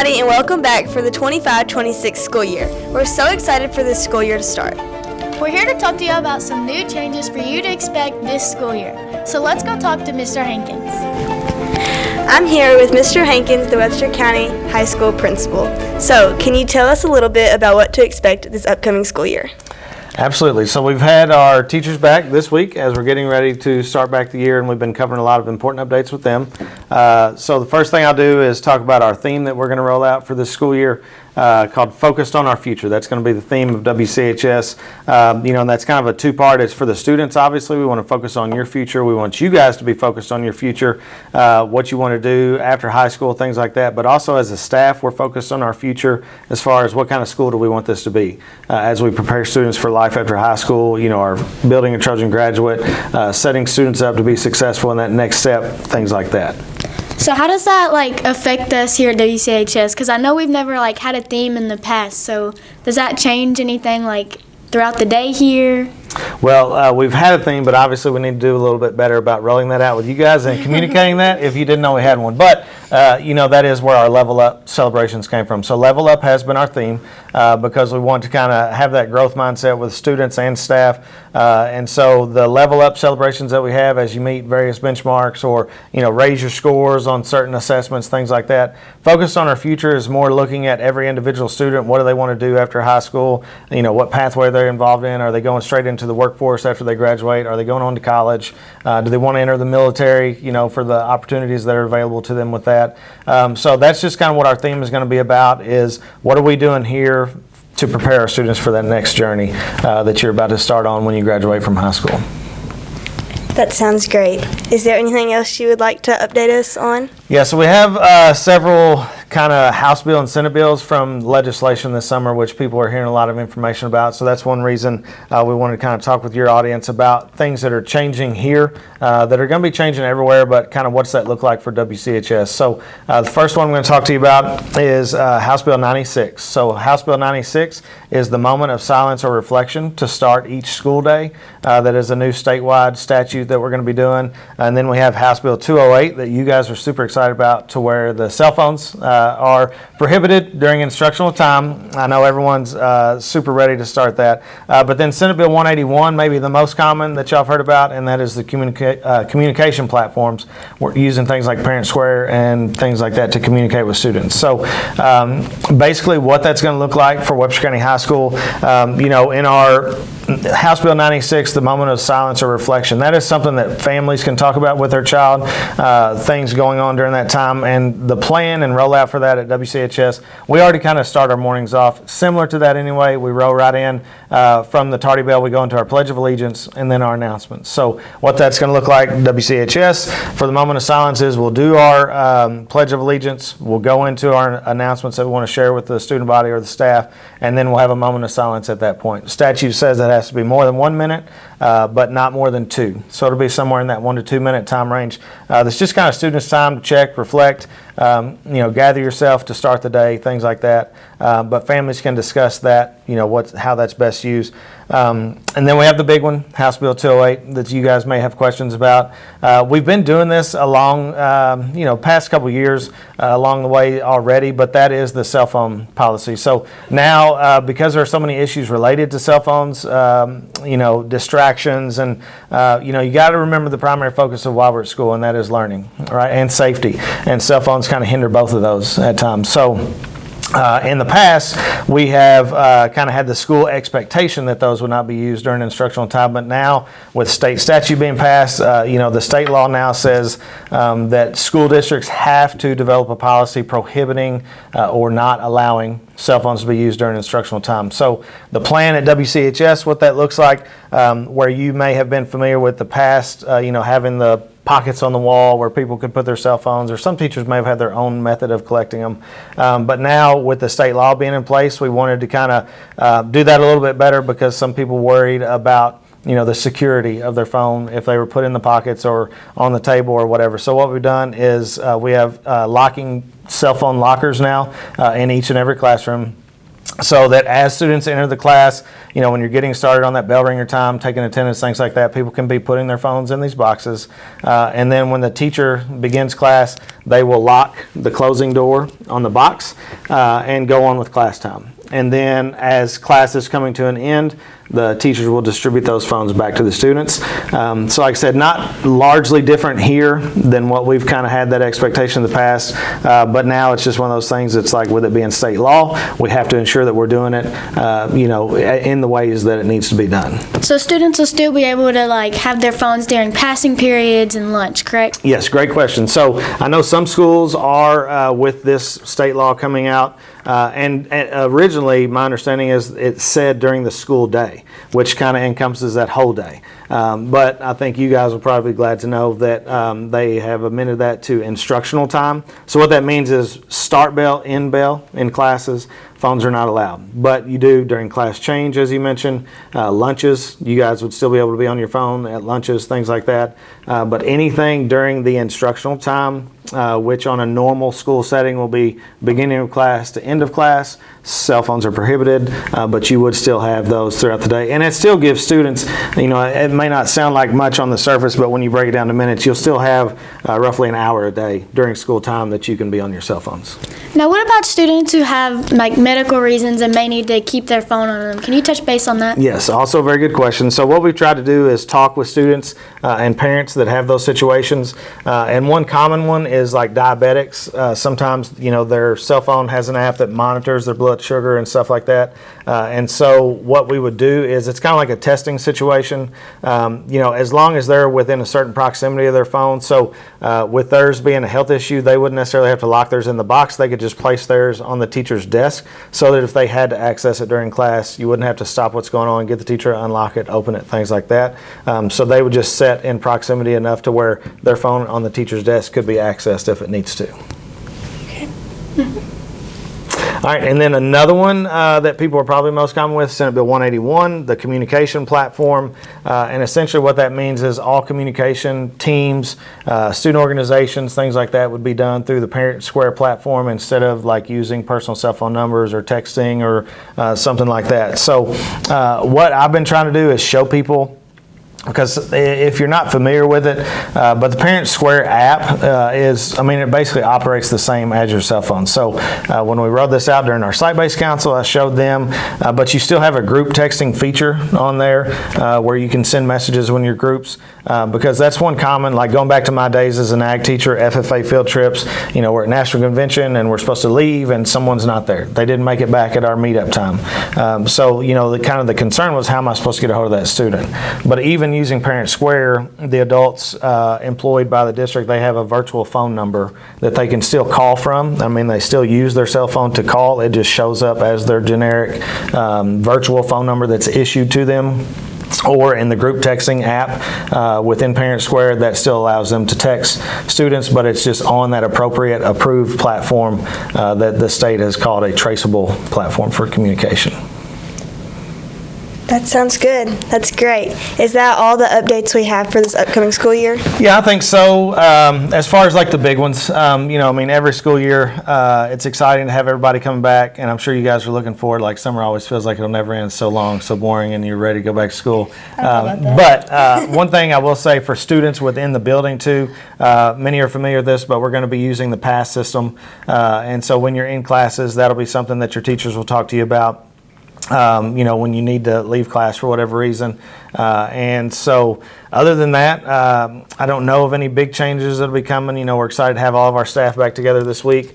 Howdy and welcome back for the 25-26 school year. We're so excited for this school year to start. We're here to talk to you about some new changes for you to expect this school year. So let's go talk to Mr. Hankins. I'm here with Mr. Hankins, the Webster County High School principal. So, can you tell us a little bit about what to expect this upcoming school year? Absolutely. So we've had our teachers back this week as we're getting ready to start back the year, and we've been covering a lot of important updates with them. So the first thing I'll do is talk about our theme that we're going to roll out for this school year called Focused on Our Future. That's going to be the theme of WCHS. And that's kind of a two-part. It's for the students, obviously. We want to focus on your future. We want you guys to be focused on your future, what you want to do after high school, things like that. But also as a staff, we're focused on our future as far as what kind of school do we want this to be as we prepare students for life after high school, our building a Trojan graduate, setting students up to be successful in that next step, things like that. So how does that affect us here at WCHS? Because I know we've never had a theme in the past. So does that change anything throughout the day here? Well, we've had a theme, but obviously we need to do a little bit better about rolling that out with you guys and communicating that if you didn't know we had one. But, that is where our Level Up celebrations came from. So Level Up has been our theme because we want to kind of have that growth mindset with students and staff. And so the Level Up celebrations that we have as you meet various benchmarks or, raise your scores on certain assessments, things like that. Focus on Our Future is more looking at every individual student. What do they want to do after high school? What pathway they're involved in. Are they going straight into the workforce after they graduate? Are they going on to college? Do they want to enter the military, for the opportunities that are available to them with that? So that's just kind of what our theme is going to be about, is what are we doing here to prepare our students for that next journey that you're about to start on when you graduate from high school. That sounds great. Is there anything else you would like to update us on? Yeah, so we have several kind of House bill and Senate bills from legislation this summer, which people are hearing a lot of information about. So that's one reason we wanted to kind of talk with your audience about things that are changing here, that are going to be changing everywhere, but kind of what's that look like for WCHS. So the first one I'm going to talk to you about is House Bill 96. So House Bill 96 is the moment of silence or reflection to start each school day. That is a new statewide statute that we're going to be doing. And then we have House Bill 208 that you guys are super excited about, to where the cell phones are prohibited during instructional time. I know everyone's super ready to start that. But then Senate Bill 181, maybe the most common that y'all have heard about, and that is the communication platforms. We're using things like Parent Square and things like that to communicate with students. So basically what that's going to look like for Webster County High School, in our House Bill 96, the moment of silence or reflection, that is something that families can talk about with their child, things going on during that time, and the plan and rollout for that at WCHS. We already kind of start our mornings off similar to that anyway. We roll right in from the tardy bell, we go into our Pledge of Allegiance and then our announcements. So what that's going to look like WCHS for the moment of silence is we'll do our Pledge of Allegiance, we'll go into our announcements that we want to share with the student body or the staff, and then we'll have a moment of silence at that point. The statute says that has to be more than 1 minute, but not more than 2. So it'll be somewhere in that 1 to 2 minute time range. That's just kind of students' time to check, reflect, gather yourself to start the day, things like that. But families can discuss that, how that's best used. And then we have the big one, House Bill 208, that you guys may have questions about. We've been doing this along, past couple years along the way already, but that is the cell phone policy. So now, because there are so many issues related to cell phones, distractions, and, you got to remember the primary focus of while we're at school, and that is learning, right, and safety. And cell phones kind of hinder both of those at times. So in the past, we have kind of had the school expectation that those would not be used during instructional time, but now with state statute being passed, the state law now says that school districts have to develop a policy prohibiting or not allowing cell phones to be used during instructional time. So the plan at WCHS, what that looks like, where you may have been familiar with the past, having the pockets on the wall where people could put their cell phones, or some teachers may have had their own method of collecting them. But now with the state law being in place, we wanted to kind of do that a little bit better, because some people worried about the security of their phone if they were put in the pockets or on the table or whatever. So what we've done is we have locking cell phone lockers now in each and every classroom. so that as students enter the class, when you're getting started on that bell ringer time, taking attendance, things like that, people can be putting their phones in these boxes. And then when the teacher begins class, they will lock the closing door on the box and go on with class time. And then as class is coming to an end, the teachers will distribute those phones back to the students. So like I said, not largely different here than what we've kind of had that expectation in the past, but now it's just one of those things. It's like with it being state law, we have to ensure that we're doing it, in the ways that it needs to be done. So students will still be able to like have their phones during passing periods and lunch, correct? Yes, great question. So I know some schools are with this state law coming out, and originally my understanding is it said during the school day, which kind of encompasses that whole day. But I think you guys will probably be glad to know that they have amended that to instructional time. So what that means is start bell, end bell in classes, phones are not allowed. But you do during class change, as you mentioned, lunches, you guys would still be able to be on your phone at lunches, things like that. But anything during the instructional time, which on a normal school setting will be beginning of class to end of class, cell phones are prohibited, but you would still have those throughout the day. And it still gives students, it may not sound like much on the surface, but when you break it down to minutes, you'll still have roughly an hour a day during school time that you can be on your cell phones. Now, what about students who have like medical reasons and may need to keep their phone on them? Can you touch base on that? Yes, also a very good question. So what we've tried to do is talk with students and parents that have those situations. And one common one is like diabetics. Sometimes, their cell phone has an app that monitors their blood sugar and stuff like that. And so what we would do is it's kind of like a testing situation, as long as they're within a certain proximity of their phone. So with theirs being a health issue, they wouldn't necessarily have to lock theirs in the box. They could just place theirs on the teacher's desk so that if they had to access it during class, you wouldn't have to stop what's going on, get the teacher to unlock it, open it, things like that. So they would just set in proximity enough to where their phone on the teacher's desk could be accessed if it needs to. Okay. All right, and then another one that people are probably most common with, Senate Bill 181, the communication platform. And essentially what that means is all communication, teams, student organizations, things like that would be done through the Parent Square platform instead of like using personal cell phone numbers or texting or something like that. So what I've been trying to do is show people, because if you're not familiar with it, but the Parent Square app it basically operates the same as your cell phone. So when we rolled this out during our site-based council, I showed them, but you still have a group texting feature on there where you can send messages when your groups, because that's one common, like going back to my days as an ag teacher, FFA field trips, we're at National Convention and we're supposed to leave and someone's not there. They didn't make it back at our meetup time. So the concern was, how am I supposed to get a hold of that student? But even using Parent Square, the adults employed by the district, they have a virtual phone number that they can still call from. They still use their cell phone to call. It just shows up as their generic virtual phone number that's issued to them. Or in the group texting app within Parent Square, that still allows them to text students, but it's just on that appropriate approved platform that the state has called a traceable platform for communication. That sounds good. That's great. Is that all the updates we have for this upcoming school year? Yeah, I think so. As far as like the big ones, every school year, it's exciting to have everybody coming back, and I'm sure you guys are looking forward. Like summer always feels like it'll never end, so long, so boring, and you're ready to go back to school. But one thing I will say for students within the building too, many are familiar with this, but we're going to be using the PASS system, and so when you're in classes, that'll be something that your teachers will talk to you about. When you need to leave class for whatever reason. And so other than that, I don't know of any big changes that'll be coming. We're excited to have all of our staff back together this week.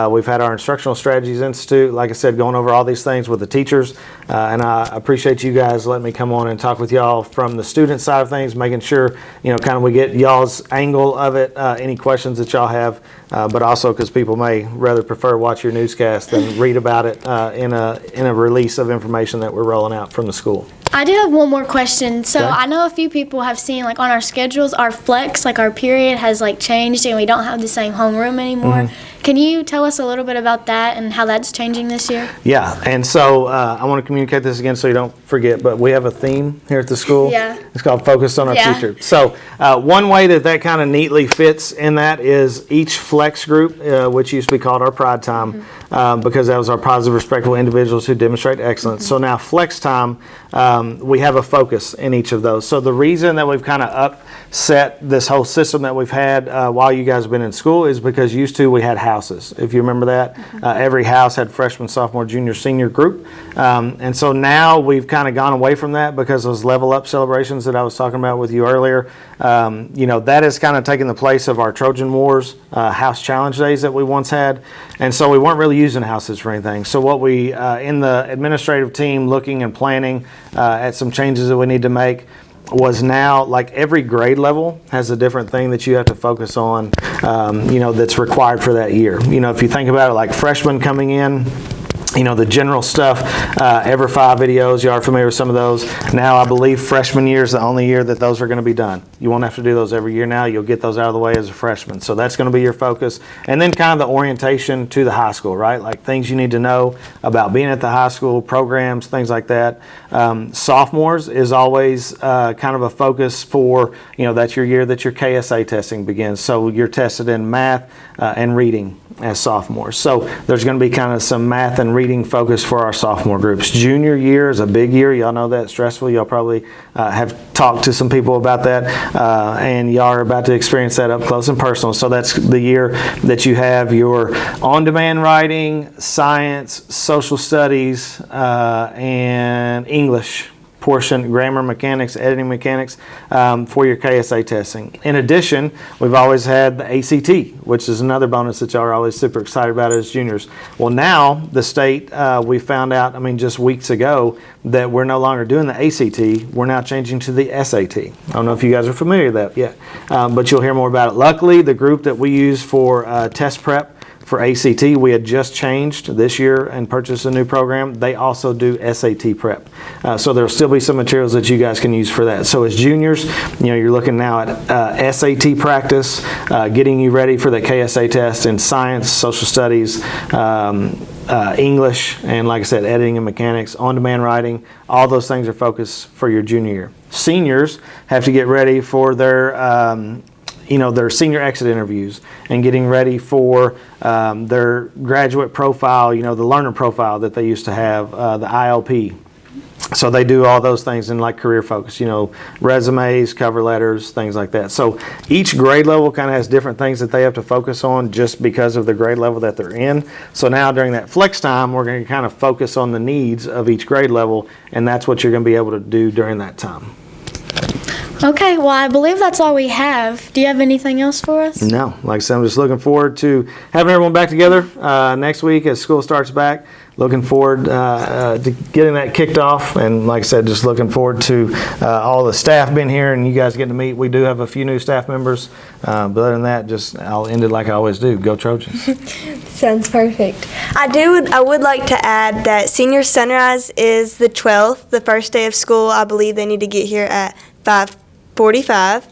We've had our Instructional Strategies Institute, like I said, going over all these things with the teachers. And I appreciate you guys letting me come on and talk with y'all from the student side of things, making sure, we get y'all's angle of it, any questions that y'all have, but also because people may rather prefer watch your newscast than read about it in a release of information that we're rolling out from the school. I do have one more question. So Okay. I know a few people have seen on our schedules, our flex, our period has changed and we don't have the same homeroom anymore. Can you tell us a little bit about that and how that's changing this year? Yeah, and so I want to communicate this again so you don't forget, but we have a theme here at the school. Yeah. It's called Focus on Our Yeah. Future. So one way that kind of neatly fits in that is each flex group, which used to be called our Pride Time, because that was our positive, respectful individuals who demonstrate excellence. So now Flex Time, we have a focus in each of those. So the reason that we've kind of upset this whole system that we've had while you guys have been in school is because used to we had houses. If you remember that, every house had freshman, sophomore, junior, senior group. And so now we've kind of gone away from that because those level up celebrations that I was talking about with you earlier, that has kind of taken the place of our Trojan Wars house challenge days that we once had. And so we weren't really using houses for anything. So what we, in the administrative team, looking and planning at some changes that we need to make, was now like every grade level has a different thing that you have to focus on, that's required for that year. If you think about it, like freshmen coming in, the general stuff, Ever 5 videos, you are familiar with some of those. Now I believe freshman year is the only year that those are going to be done. You won't have to do those every year now. You'll get those out of the way as a freshman. So that's going to be your focus. And then kind of the orientation to the high school, right? Like things you need to know about being at the high school, programs, things like that. Sophomores is always kind of a focus for, that's your year that your KSA testing begins. So you're tested in math and reading as sophomores. So there's going to be kind of some math and reading focus for our sophomore groups. Junior year is a big year. Y'all know that's stressful. Y'all probably have talked to some people about that, and y'all are about to experience that up close and personal. So that's the year that you have your on-demand writing, science, social studies, and English portion, grammar mechanics, editing mechanics, for your KSA testing. In addition, we've always had the ACT, which is another bonus that y'all are always super excited about as juniors. Well, now the state, we found out, just weeks ago, that we're no longer doing the ACT. We're now changing to the SAT. I don't know if you guys are familiar with that yet, but you'll hear more about it. Luckily, the group that we use for test prep for ACT, we had just changed this year and purchased a new program. They also do SAT prep. So there'll still be some materials that you guys can use for that. So as juniors, you're looking now at SAT practice, getting you ready for the KSA test in science, social studies, English, and like I said, editing and mechanics, on-demand writing. All those things are focused for your junior year. Seniors have to get ready for their senior exit interviews and getting ready for their graduate profile, the learner profile that they used to have, the ILP. So they do all those things in like career focus, resumes, cover letters, things like that. So each grade level kind of has different things that they have to focus on just because of the grade level that they're in. So now during that flex time, we're going to kind of focus on the needs of each grade level, and that's what you're going to be able to do during that time. Okay, well, I believe that's all we have. Do you have anything else for us? No, like I said, I'm just looking forward to having everyone back together next week as school starts back. Looking forward to getting that kicked off, and like I said, just looking forward to all the staff being here and you guys getting to meet. We do have a few new staff members, but other than that, I'll end it like I always do. Go Trojans! Sounds perfect. I would like to add that Senior Sunrise is the 12th, the first day of school. I believe they need to get here at 5:45,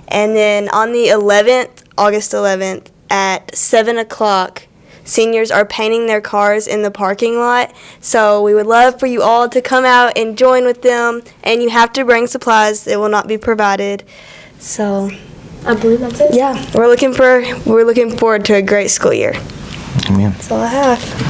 and then on the 11th, August 11th, at 7 o'clock, seniors are painting their cars in the parking lot. So we would love for you all to come out and join with them, and you have to bring supplies. It will not be provided. So I believe that's it. yeah, we're looking forward to a great school year. Amen. That's all I have.